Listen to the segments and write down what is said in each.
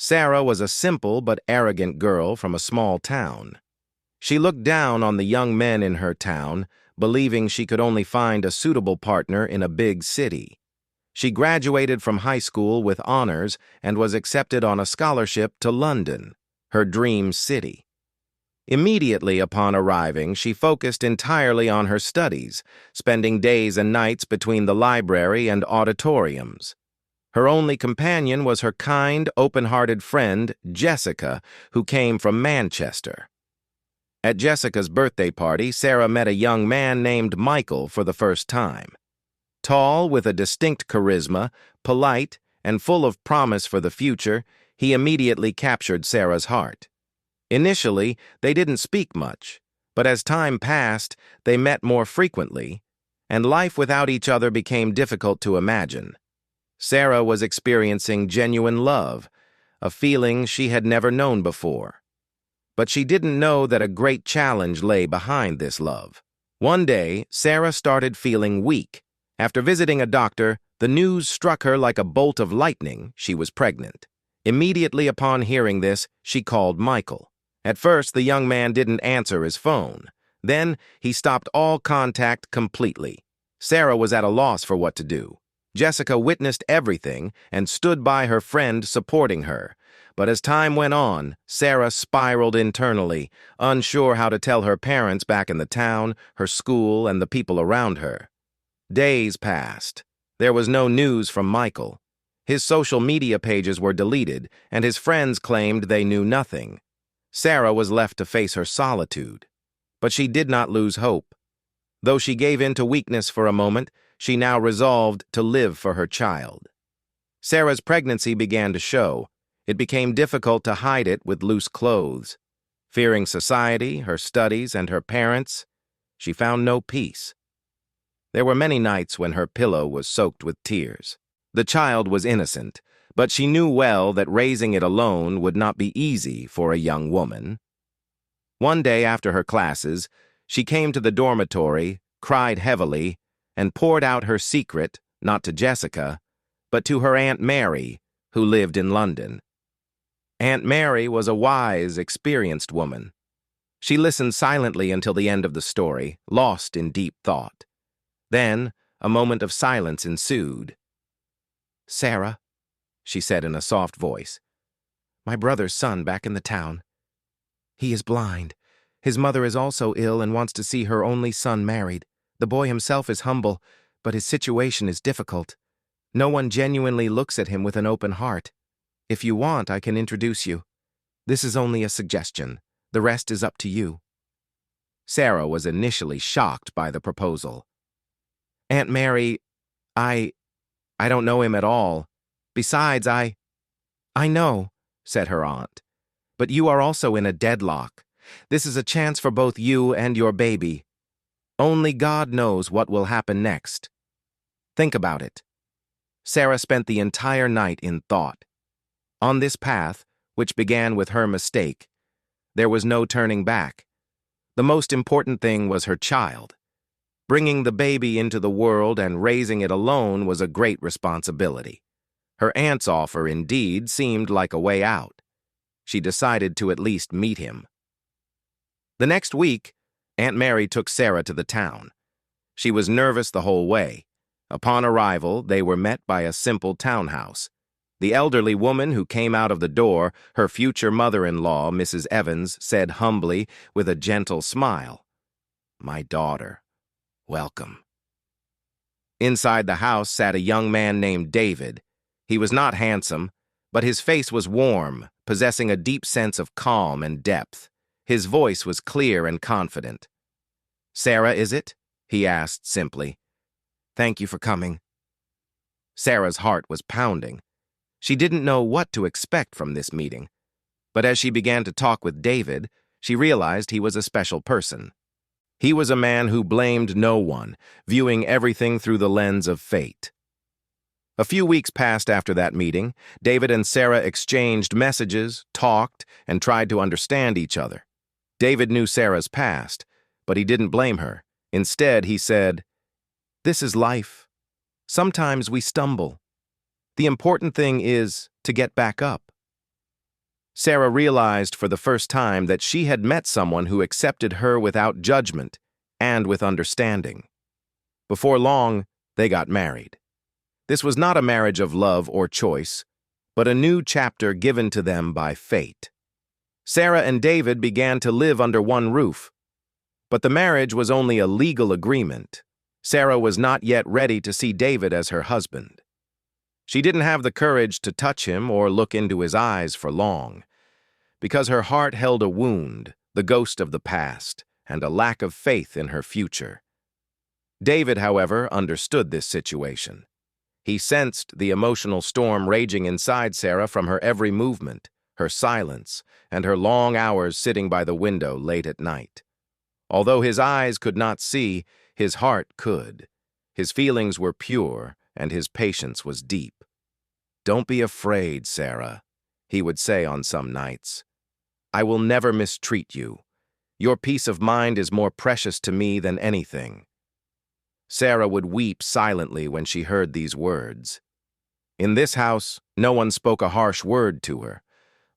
Sarah was a simple but arrogant girl from a small town. She looked down on the young men in her town, believing she could only find a suitable partner in a big city. She graduated from high school with honors and was accepted on a scholarship to London, her dream city. Immediately upon arriving, she focused entirely on her studies, spending days and nights between the library and auditoriums. Her only companion was her kind, open-hearted friend, Jessica, who came from Manchester. At Jessica's birthday party, Sarah met a young man named Michael for the first time. Tall, with a distinct charisma, polite, and full of promise for the future, he immediately captured Sarah's heart. Initially, they didn't speak much, but as time passed, they met more frequently, and life without each other became difficult to imagine. Sarah was experiencing genuine love, a feeling she had never known before. But she didn't know that a great challenge lay behind this love. One day, Sarah started feeling weak. After visiting a doctor, the news struck her like a bolt of lightning: she was pregnant. Immediately upon hearing this, she called Michael. At first, the young man didn't answer his phone. Then, he stopped all contact completely. Sarah was at a loss for what to do. Jessica witnessed everything and stood by her friend, supporting her. But as time went on, Sarah spiraled internally, unsure how to tell her parents back in the town, her school, and the people around her. Days passed. There was no news from Michael. His social media pages were deleted, and his friends claimed they knew nothing. Sarah was left to face her solitude. But she did not lose hope. Though she gave in to weakness for a moment, she now resolved to live for her child. Sarah's pregnancy began to show. It became difficult to hide it with loose clothes. Fearing society, her studies, and her parents, she found no peace. There were many nights when her pillow was soaked with tears. The child was innocent, but she knew well that raising it alone would not be easy for a young woman. One day after her classes, she came to the dormitory, cried heavily, and poured out her secret, not to Jessica, but to her Aunt Mary, who lived in London. Aunt Mary was a wise, experienced woman. She listened silently until the end of the story, lost in deep thought. Then, a moment of silence ensued. "Sarah," she said in a soft voice, "my brother's son back in the town. He is blind. His mother is also ill and wants to see her only son married. The boy himself is humble, but his situation is difficult. No one genuinely looks at him with an open heart. If you want, I can introduce you. This is only a suggestion. The rest is up to you." Sarah was initially shocked by the proposal. "Aunt Mary, I don't know him at all. Besides, I know," said her aunt. "But you are also in a deadlock. This is a chance for both you and your baby. Only God knows what will happen next. Think about it." Sarah spent the entire night in thought. On this path, which began with her mistake, there was no turning back. The most important thing was her child. Bringing the baby into the world and raising it alone was a great responsibility. Her aunt's offer, indeed, seemed like a way out. She decided to at least meet him. The next week, Aunt Mary took Sarah to the town. She was nervous the whole way. Upon arrival, they were met by a simple townhouse. The elderly woman who came out of the door, her future mother-in-law, Mrs. Evans, said humbly, with a gentle smile, "My daughter, welcome." Inside the house sat a young man named David. He was not handsome, but his face was warm, possessing a deep sense of calm and depth. His voice was clear and confident. "Sarah, is it?" he asked simply. "Thank you for coming." Sarah's heart was pounding. She didn't know what to expect from this meeting, but as she began to talk with David, she realized he was a special person. He was a man who blamed no one, viewing everything through the lens of fate. A few weeks passed after that meeting. David and Sarah exchanged messages, talked, and tried to understand each other. David knew Sarah's past, but he didn't blame her. Instead, he said, "This is life. Sometimes we stumble. The important thing is to get back up." Sarah realized for the first time that she had met someone who accepted her without judgment and with understanding. Before long, they got married. This was not a marriage of love or choice, but a new chapter given to them by fate. Sarah and David began to live under one roof, but the marriage was only a legal agreement. Sarah was not yet ready to see David as her husband. She didn't have the courage to touch him or look into his eyes for long, because her heart held a wound, the ghost of the past, and a lack of faith in her future. David, however, understood this situation. He sensed the emotional storm raging inside Sarah from her every movement, her silence, and her long hours sitting by the window late at night. Although his eyes could not see, his heart could. His feelings were pure, and his patience was deep. "Don't be afraid, Sarah," he would say on some nights. "I will never mistreat you. Your peace of mind is more precious to me than anything." Sarah would weep silently when she heard these words. In this house, no one spoke a harsh word to her.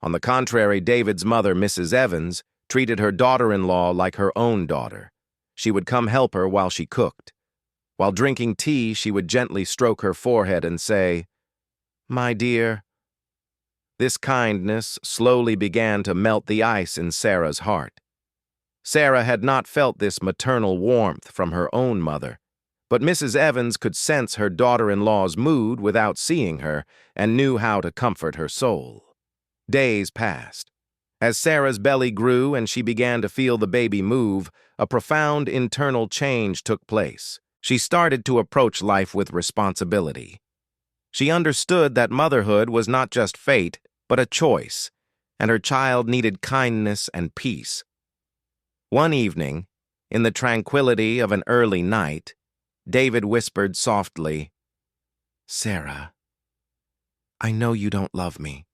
On the contrary, David's mother, Mrs. Evans, treated her daughter-in-law like her own daughter. She would come help her while she cooked. While drinking tea, she would gently stroke her forehead and say, "My dear." This kindness slowly began to melt the ice in Sarah's heart. Sarah had not felt this maternal warmth from her own mother, but Mrs. Evans could sense her daughter-in-law's mood without seeing her and knew how to comfort her soul. Days passed. As Sarah's belly grew and she began to feel the baby move, a profound internal change took place. She started to approach life with responsibility. She understood that motherhood was not just fate, but a choice, and her child needed kindness and peace. One evening, in the tranquility of an early night, David whispered softly, "Sarah, I know you don't love me,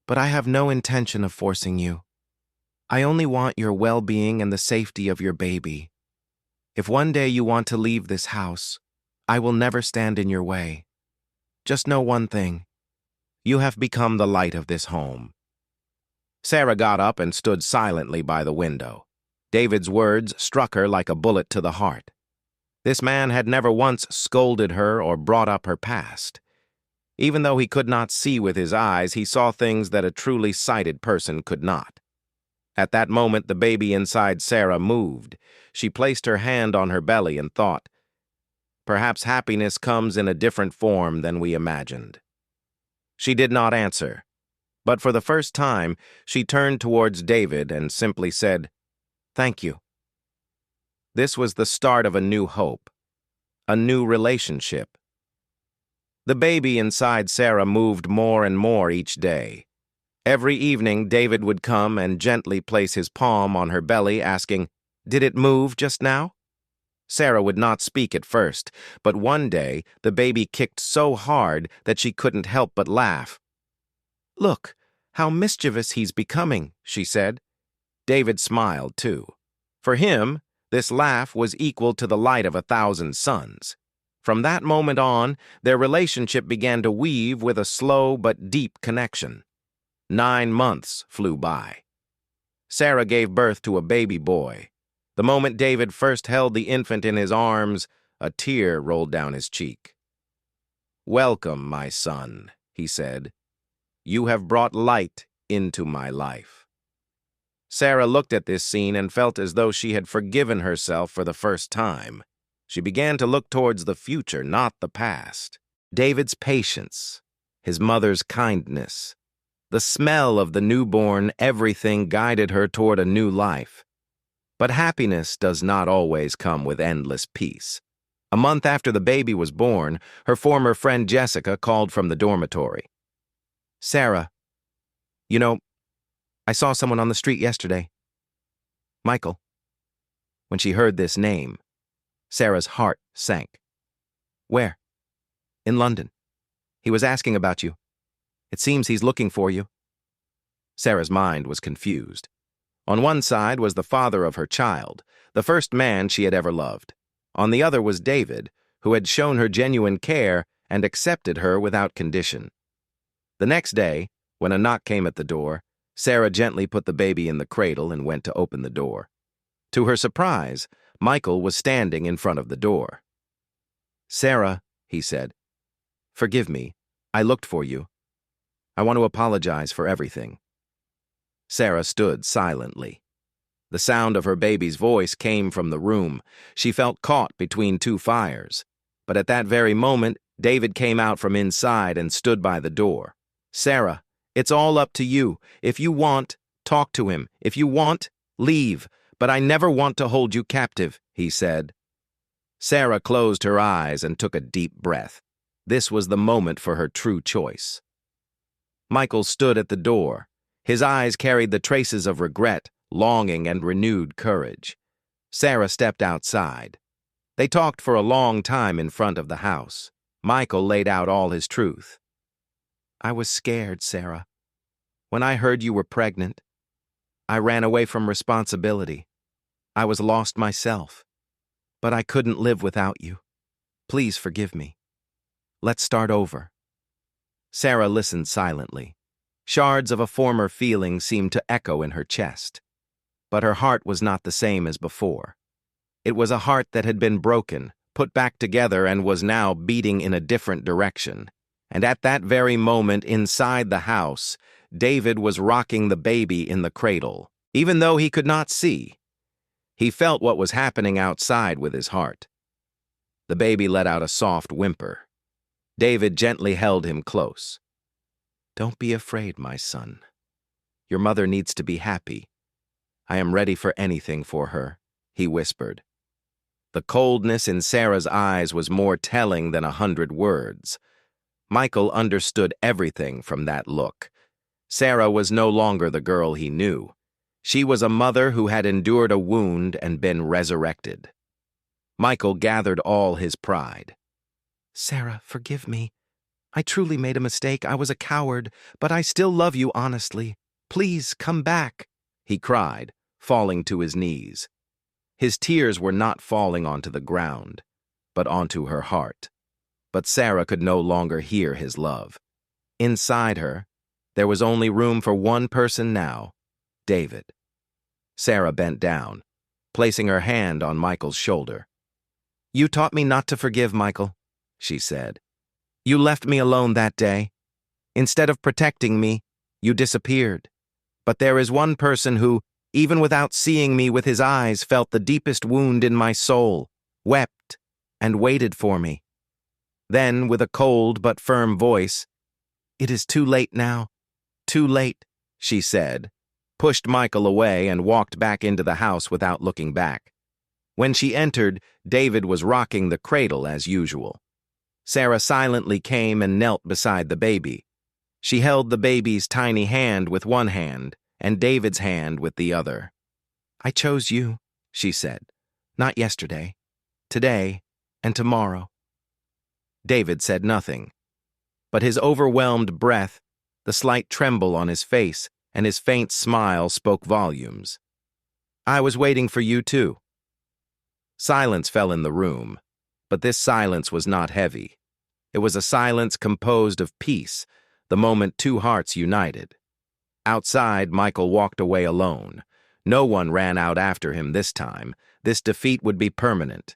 but I have no intention of forcing you. I only want your well-being and the safety of your baby. If one day you want to leave this house, I will never stand in your way. Just know one thing. You have become the light of this home." Sarah got up and stood silently by the window. David's words struck her like a bullet to the heart. This man had never once scolded her or brought up her past. Even though he could not see with his eyes, he saw things that a truly sighted person could not. At that moment, the baby inside Sarah moved. She placed her hand on her belly and thought, "Perhaps happiness comes in a different form than we imagined." She did not answer, but for the first time, she turned towards David and simply said, "Thank you." This was the start of a new hope, a new relationship. The baby inside Sarah moved more and more each day. Every evening, David would come and gently place his palm on her belly, asking, "Did it move just now?" Sarah would not speak at first, but one day the baby kicked so hard that she couldn't help but laugh. "Look, how mischievous he's becoming," she said. David smiled, too. For him, this laugh was equal to the light of 1,000 suns. From that moment on, their relationship began to weave with a slow but deep connection. 9 months flew by. Sarah gave birth to a baby boy. The moment David first held the infant in his arms, a tear rolled down his cheek. "Welcome, my son," he said. "You have brought light into my life." Sarah looked at this scene and felt as though she had forgiven herself for the first time. She began to look towards the future, not the past. David's patience, his mother's kindness, the smell of the newborn, everything guided her toward a new life. But happiness does not always come with endless peace. A month after the baby was born, her former friend Jessica called from the dormitory. "Sarah, you know, I saw someone on the street yesterday. Michael." When she heard this name, Sarah's heart sank. "Where?" "In London. He was asking about you. It seems he's looking for you." Sarah's mind was confused. On one side was the father of her child, the first man she had ever loved. On the other was David, who had shown her genuine care and accepted her without condition. The next day, when a knock came at the door, Sarah gently put the baby in the cradle and went to open the door. To her surprise, Michael was standing in front of the door. "Sarah," he said, "forgive me. I looked for you. I want to apologize for everything." Sarah stood silently. The sound of her baby's voice came from the room. She felt caught between two fires. But at that very moment, David came out from inside and stood by the door. "Sarah, it's all up to you. If you want, talk to him. If you want, leave. But I never want to hold you captive," he said. Sarah closed her eyes and took a deep breath. This was the moment for her true choice. Michael stood at the door. His eyes carried the traces of regret, longing, and renewed courage. Sarah stepped outside. They talked for a long time in front of the house. Michael laid out all his truth. "I was scared, Sarah. When I heard you were pregnant, I ran away from responsibility. I was lost myself. But I couldn't live without you. Please forgive me. Let's start over." Sarah listened silently. Shards of a former feeling seemed to echo in her chest. But her heart was not the same as before. It was a heart that had been broken, put back together, and was now beating in a different direction. And at that very moment, inside the house, David was rocking the baby in the cradle. Even though he could not see, he felt what was happening outside with his heart. The baby let out a soft whimper. David gently held him close. "Don't be afraid, my son. Your mother needs to be happy. I am ready for anything for her," he whispered. The coldness in Sarah's eyes was more telling than 100 words. Michael understood everything from that look. Sarah was no longer the girl he knew. She was a mother who had endured a wound and been resurrected. Michael gathered all his pride. "Sarah, forgive me. I truly made a mistake. I was a coward, but I still love you honestly. Please come back," he cried, falling to his knees. His tears were not falling onto the ground, but onto her heart. But Sarah could no longer hear his love. Inside her, there was only room for one person now, David. Sarah bent down, placing her hand on Michael's shoulder. "You taught me not to forgive, Michael," she said. "You left me alone that day. Instead of protecting me, you disappeared. But there is one person who, even without seeing me with his eyes, felt the deepest wound in my soul, wept, and waited for me." Then, with a cold but firm voice, "It is too late now. Too late," she said, pushed Michael away and walked back into the house without looking back. When she entered, David was rocking the cradle as usual. Sarah silently came and knelt beside the baby. She held the baby's tiny hand with one hand and David's hand with the other. "I chose you," she said. "Not yesterday. Today and tomorrow." David said nothing, but his overwhelmed breath, the slight tremble on his face, and his faint smile spoke volumes. "I was waiting for you too." Silence fell in the room, but this silence was not heavy. It was a silence composed of peace, the moment two hearts united. Outside, Michael walked away alone. No one ran out after him this time. This defeat would be permanent.